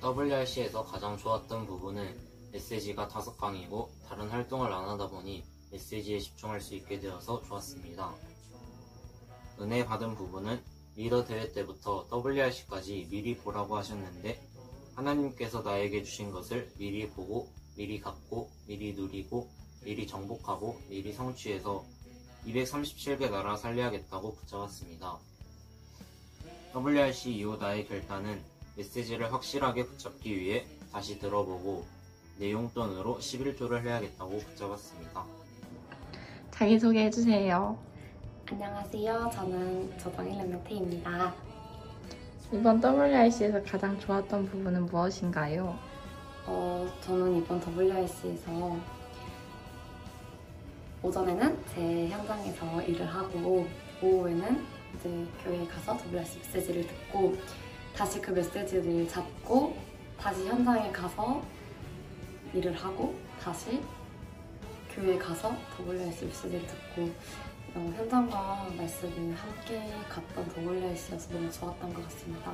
WRC에서 가장 좋았던 부분은 메시지가 5강이고 다른 활동을 안 하다 보니 메시지에 집중할 수 있게 되어서 좋았습니다. 은혜 받은 부분은 리더 대회 때부터 WRC까지 미리 보라고 하셨는데 하나님께서 나에게 주신 것을 미리 보고 미리 갖고 미리 누리고 미리 정복하고 미리 성취해서 237개 나라 살려야겠다고 붙잡았습니다. WRC 이후 나의 결단은 메시지를 확실하게 붙잡기 위해 다시 들어보고 내 용돈으로 11조를 해야겠다고 붙잡았습니다. 자기소개해주세요. 안녕하세요. 저는 조정일 랩멘트입니다. 이번 WRC에서 가장 좋았던 부분은 무엇인가요? 저는 이번 WRC에서 오전에는 제 현장에서 일을 하고 오후에는 이제 교회에 가서 WRC 메시지를 듣고 다시 그 메시지를 잡고 다시 현장에 가서 일을 하고 다시 교회에 가서 WRC 메시지를 듣고 현장과 말씀을 함께 갔던 WRC여서 너무 좋았던 것 같습니다.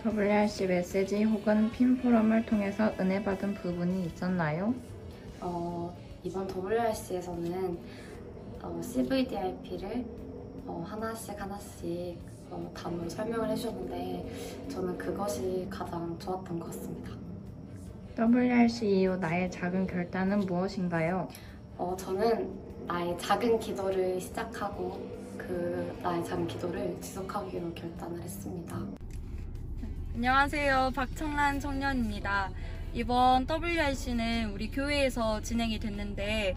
WRC 메시지 혹은 핀 포럼을 통해서 은혜 받은 부분이 있었나요? 이번 WRC에서는 CVDIP를 하나씩 단어로 설명을 해주셨는데 저는 그것이 가장 좋았던 것 같습니다. WRC 이후 나의 작은 결단은 무엇인가요? 저는 나의 작은 기도를 시작하고 나의 작은 기도를 지속하기로 결단을 했습니다. 안녕하세요. 박청란 청년입니다. 이번 WRC는 우리 교회에서 진행이 됐는데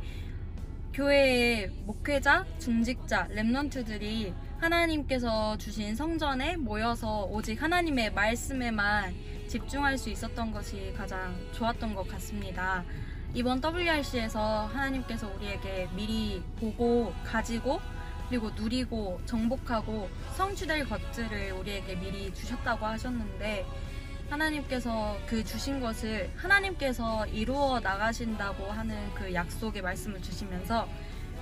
교회의 목회자, 중직자, 랩런트들이 하나님께서 주신 성전에 모여서 오직 하나님의 말씀에만 집중할 수 있었던 것이 가장 좋았던 것 같습니다. 이번 WRC에서 하나님께서 우리에게 미리 보고 가지고 그리고 누리고 정복하고 성취될 것들을 우리에게 미리 주셨다고 하셨는데 하나님께서 그 주신 것을 하나님께서 이루어 나가신다고 하는 그 약속의 말씀을 주시면서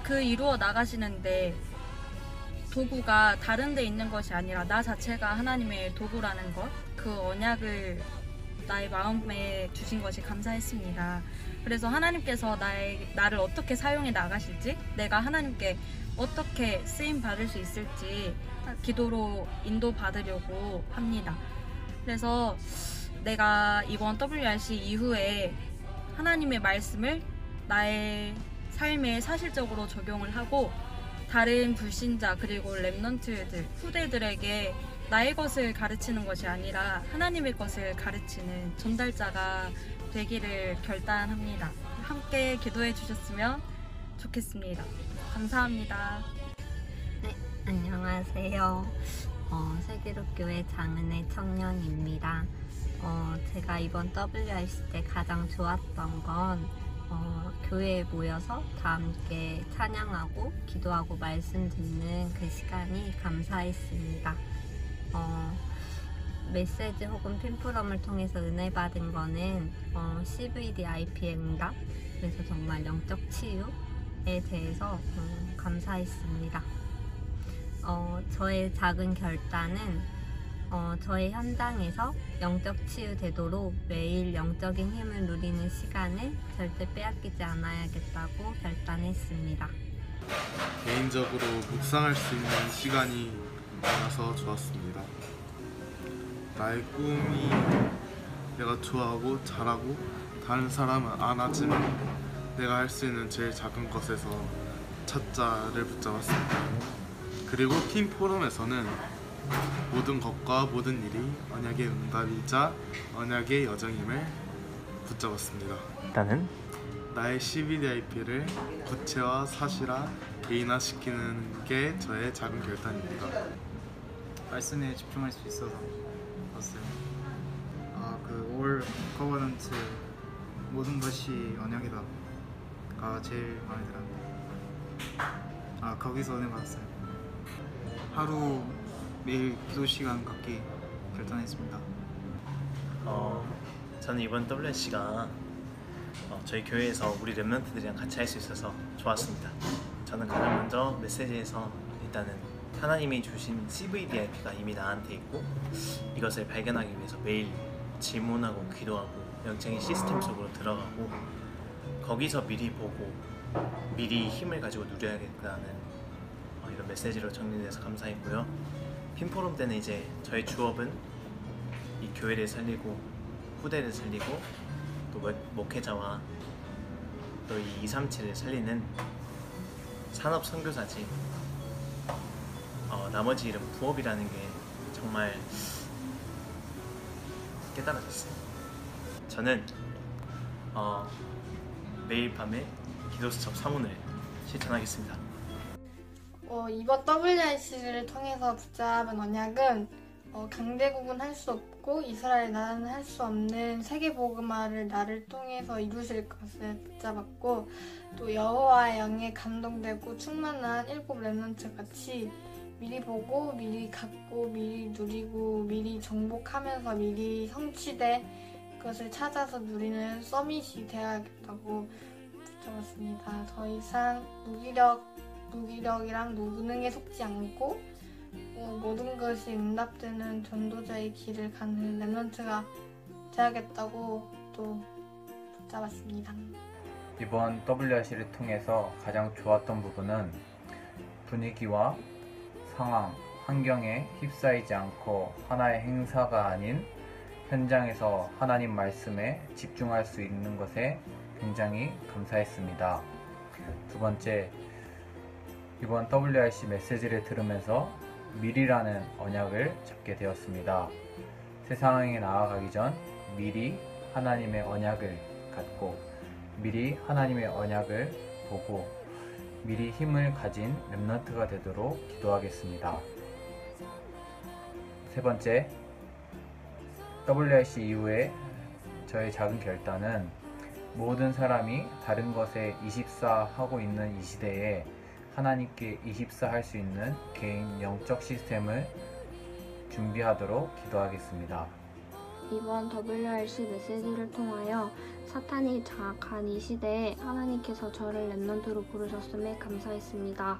그 이루어 나가시는데 도구가 다른 데 있는 것이 아니라 나 자체가 하나님의 도구라는 것, 그 언약을 나의 마음에 주신 것이 감사했습니다. 그래서 하나님께서 나를 어떻게 사용해 나가실지, 내가 하나님께 어떻게 쓰임 받을 수 있을지 기도로 인도받으려고 합니다. 그래서 내가 이번 WRC 이후에 하나님의 말씀을 나의 삶에 사실적으로 적용을 하고 다른 불신자 그리고 랩런트들, 후대들에게 나의 것을 가르치는 것이 아니라 하나님의 것을 가르치는 전달자가 되기를 결단합니다. 함께 기도해 주셨으면 좋겠습니다. 감사합니다. 네, 안녕하세요. 세기록교회 장은혜 청년입니다. 제가 이번 WRC 때 가장 좋았던 건 교회에 모여서 다 함께 찬양하고 기도하고 말씀 듣는 그 시간이 감사했습니다. 메시지 혹은 핀포럼을 통해서 은혜 받은 거는 CVDIP의 응답, 그래서 정말 영적 치유에 대해서 감사했습니다. 저의 작은 결단은 저의 현장에서 영적 치유되도록 매일 영적인 힘을 누리는 시간을 절대 빼앗기지 않아야겠다고 결단했습니다. 개인적으로 묵상할 수 있는 시간이 많아서 좋았습니다. 나의 꿈이 내가 좋아하고 잘하고 다른 사람은 안 하지만 내가 할 수 있는 제일 작은 것에서 첫자를 붙잡았습니다. 그리고 핀 포럼에서는 모든 것과 모든 일이 언약의 응답이자 언약의 여정임을 붙잡았습니다. 나는 나의 CVDIP를 구체화, 사실화, 개인화시키는 게 저의 작은 결단입니다. 말씀에 집중할 수 있어서 좋았어요. 올 커버넌트 모든 것이 언약이다가 제일 마음에 들었는데 거기서 은혜 받았어요. 하루 매일 기도 시간 갖기 결단했습니다. 저는 이번 WRC가 저희 교회에서 우리 랩런트들이랑 같이 할 수 있어서 좋았습니다. 저는 가장 먼저 메시지에서 일단은 하나님이 주신 CVDIP가 이미 나한테 있고 이것을 발견하기 위해서 매일 질문하고 기도하고 영적인 시스템 속으로 들어가고 거기서 미리 보고 미리 힘을 가지고 누려야겠다는 이런 메시지로 정리돼서 감사했고요. 핀포럼 때는 이제 저희 주업은 이 교회를 살리고 후대를 살리고 또 목회자와 또 이 237을 살리는 산업 선교사지 나머지 이런 부업이라는 게 정말 깨달아졌어요. 저는 매일 밤에 기도 수첩 사문을 실천하겠습니다. 이번 WRC를 통해서 붙잡은 언약은 강대국은 할 수 없고 이스라엘 나라는 할 수 없는 세계복음화를 나를 통해서 이루실 것을 붙잡았고 또 여호와의 영에 감동되고 충만한 7 렘넌트 같이 미리 보고 미리 갖고 미리 누리고 미리 정복하면서 미리 성취돼 그것을 찾아서 누리는 서밋이 되어야겠다고 붙잡았습니다. 더 이상 무기력이랑 무능에 속지 않고 모든 것이 응답되는 전도자의 길을 가는 렘넌트가 되어야겠다고 또 붙잡았습니다. 이번 WRC를 통해서 가장 좋았던 부분은 분위기와 상황, 환경에 휩싸이지 않고 하나의 행사가 아닌 현장에서 하나님 말씀에 집중할 수 있는 것에 굉장히 감사했습니다. 두 번째, 이번 WRC 메시지를 들으면서 미리라는 언약을 잡게 되었습니다. 세상에 나아가기 전 미리 하나님의 언약을 갖고 미리 하나님의 언약을 보고 미리 힘을 가진 렘넌트가 되도록 기도하겠습니다. 세 번째, WRC 이후에 저의 작은 결단은 모든 사람이 다른 것에 24하고 있는 이 시대에 하나님께 24할 수 있는 개인 영적 시스템을 준비하도록 기도하겠습니다. 이번 WRC 메시지를 통하여 사탄이 장악한 이 시대에 하나님께서 저를 렘넌트로 부르셨음에 감사했습니다.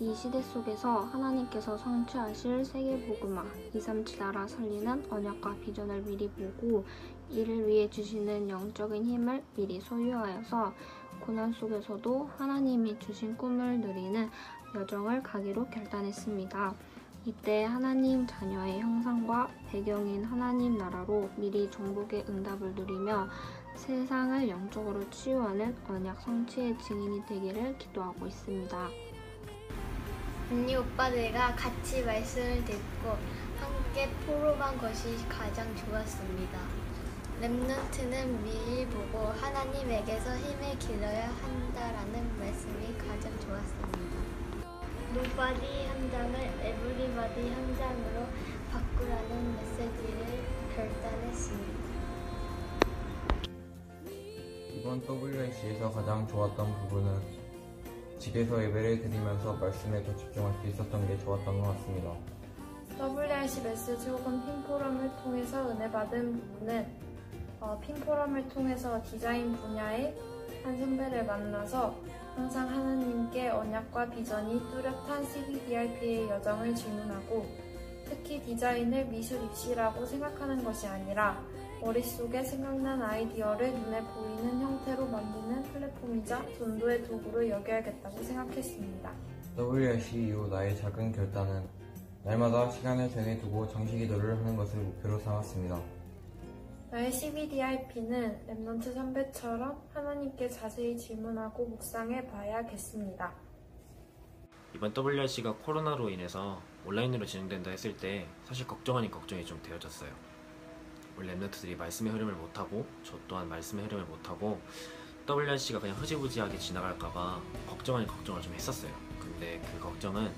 이 시대 속에서 하나님께서 성취하실 세계복음화 237 나라 살리는 언약과 비전을 미리 보고 이를 위해 주시는 영적인 힘을 미리 소유하여서 고난 속에서도 하나님이 주신 꿈을 누리는 여정을 가기로 결단했습니다. 이때 하나님 자녀의 형상과 배경인 하나님 나라로 미리 정복의 응답을 누리며 세상을 영적으로 치유하는 언약 성취의 증인이 되기를 기도하고 있습니다. 언니 오빠들과 같이 말씀을 듣고 함께 포럼한 것이 가장 좋았습니다. 렘넌트는 미리 보고 하나님에게서 힘을 길러야 한다라는 말씀이 가장 좋았습니다. 노바디 현장을 에브리바디 현장으로 바꾸라는 메시지를 결단했습니다. 이번 WRC에서 가장 좋았던 부분은 집에서 예배를 드리면서 말씀에 더 집중할 수 있었던 게 좋았던 것 같습니다. WRC 메시지 혹은 핀포럼을 통해서 은혜 받은 부분은 핀포럼을 통해서 디자인 분야의 한 선배를 만나서 항상 하나님께 언약과 비전이 뚜렷한 CBDRP의 여정을 질문하고 특히 디자인을 미술 입시라고 생각하는 것이 아니라 머릿속에 생각난 아이디어를 눈에 보이는 형태로 만드는 플랫폼이자 전도의 도구로 여겨야겠다고 생각했습니다. WRC 이후 나의 작은 결단은 날마다 시간을 정해두고 정시기도를 하는 것을 목표로 삼았습니다. 나의 CBDRP는 렘넌트 선배처럼 하나님께 자세히 질문하고 묵상해 봐야겠습니다. 이번 WRC가 코로나로 인해서 온라인으로 진행된다 했을 때 사실 걱정 아닌 걱정이 좀 되어졌어요. 우리 렘넌트들이 말씀의 흐름을 못하고 저 또한 말씀의 흐름을 못하고 WRC가 그냥 흐지부지하게 지나갈까봐 걱정 아닌 걱정을 좀 했었어요. 근데 그 걱정은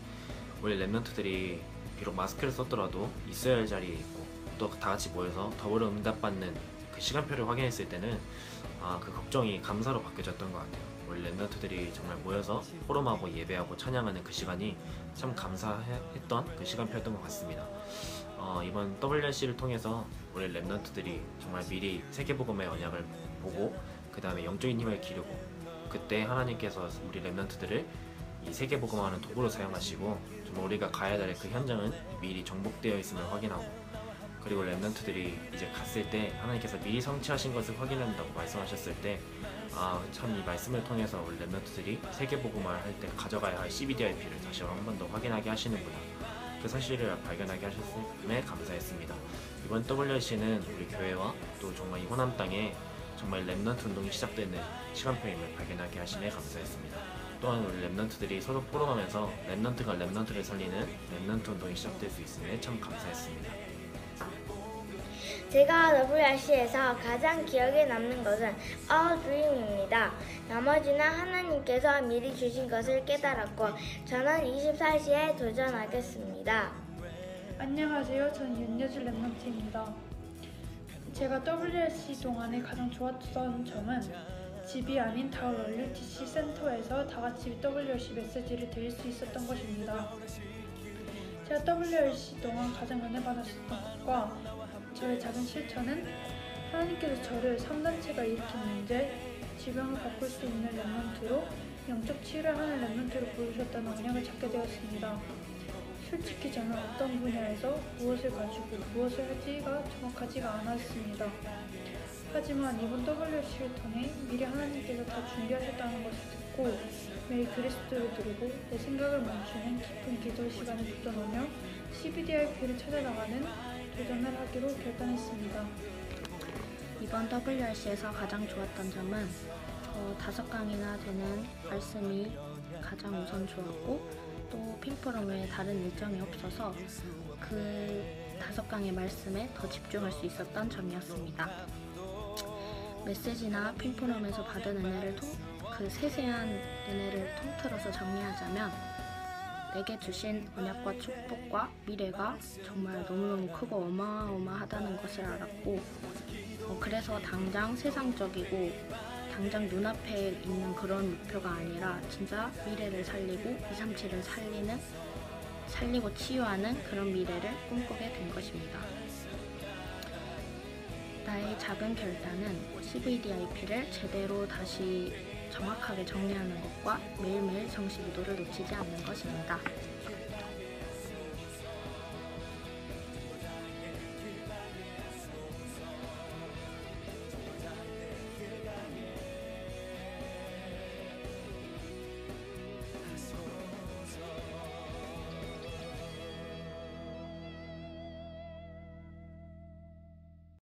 우리 렘넌트들이 비록 마스크를 썼더라도 있어야 할 자리에 있고 또 다같이 모여서 더불어 응답받는 그 시간표를 확인했을 때는 그 걱정이 감사로 바뀌어졌던 것 같아요. 우리 렘넌트들이 정말 모여서 포럼하고 예배하고 찬양하는 그 시간이 참 감사했던 그 시간표였던 것 같습니다. 이번 WRC를 통해서 우리 렘넌트들이 정말 미리 세계복음의 언약을 보고 그 다음에 영적인 힘을 기르고 그때 하나님께서 우리 렘넌트들을 이 세계복음화하는 도구로 사용하시고 정말 우리가 가야 될 그 현장은 미리 정복되어 있음을 확인하고 그리고 랩런트들이 이제 갔을 때 하나님께서 미리 성취하신 것을 확인한다고 말씀하셨을 때 참 이 말씀을 통해서 우리 랩런트들이 세계복음화를 할 때 가져가야 할 CBDIP를 다시 한 번 더 확인하게 하시는구나, 그 사실을 발견하게 하셨음에 감사했습니다. 이번 WRC는 우리 교회와 또 정말 이 호남 땅에 정말 랩런트 운동이 시작되는 시간표임을 발견하게 하심에 감사했습니다. 또한 우리 랩런트들이 서로 포럼하면서 랩런트가 랩런트를 살리는 랩런트 운동이 시작될 수 있음에 참 감사했습니다. 제가 WRC에서 가장 기억에 남는 것은 Our Dream입니다. 나머지는 하나님께서 미리 주신 것을 깨달았고 저는 24시에 도전하겠습니다. 안녕하세요. 저는 윤여주 랩런트입니다. 제가 WRC 동안에 가장 좋았던 점은 집이 아닌 다울 WTC 센터에서 다같이 WRC 메시지를 드릴 수 있었던 것입니다. 제가 WRC 동안 가장 은혜 받았었던 것과 저의 작은 실천은 하나님께서 저를 3단체가 일으킨 문제, 질병을 바꿀 수 있는 랩런트로 영적 치유를 하는 랩런트로 부르셨다는 언약을 찾게 되었습니다. 솔직히 저는 어떤 분야에서 무엇을 가지고 무엇을 할지가 정확하지가 않았습니다. 하지만 이번 WRC를 통해 미리 하나님께서 다 준비하셨다는 것을 듣고 매일 그리스도를 들고 내 생각을 멈추는 깊은 기도 시간을 붙여놓으며 CBDIP를 찾아나가는 도전을 하기로 결단했습니다. 이번 WRC에서 가장 좋았던 점은 5강이나 되는 말씀이 가장 우선 좋았고, 또 핀포럼 외에 다른 일정이 없어서 그 5강의 말씀에 더 집중할 수 있었던 점이었습니다. 메시지나 핀포럼에서 받은 은혜를 그 세세한 은혜를 통틀어서 정리하자면 내게 주신 언약과 축복과 미래가 정말 너무너무 크고 어마어마하다는 것을 알았고, 그래서 당장 세상적이고 당장 눈앞에 있는 그런 목표가 아니라 진짜 미래를 살리고 237을 살리고 치유하는 그런 미래를 꿈꾸게 된 것입니다. 나의 작은 결단은 CBDIP를 제대로 다시 정확하게 정리하는 것과 매일매일 정시 기도를 놓치지 않는 것입니다.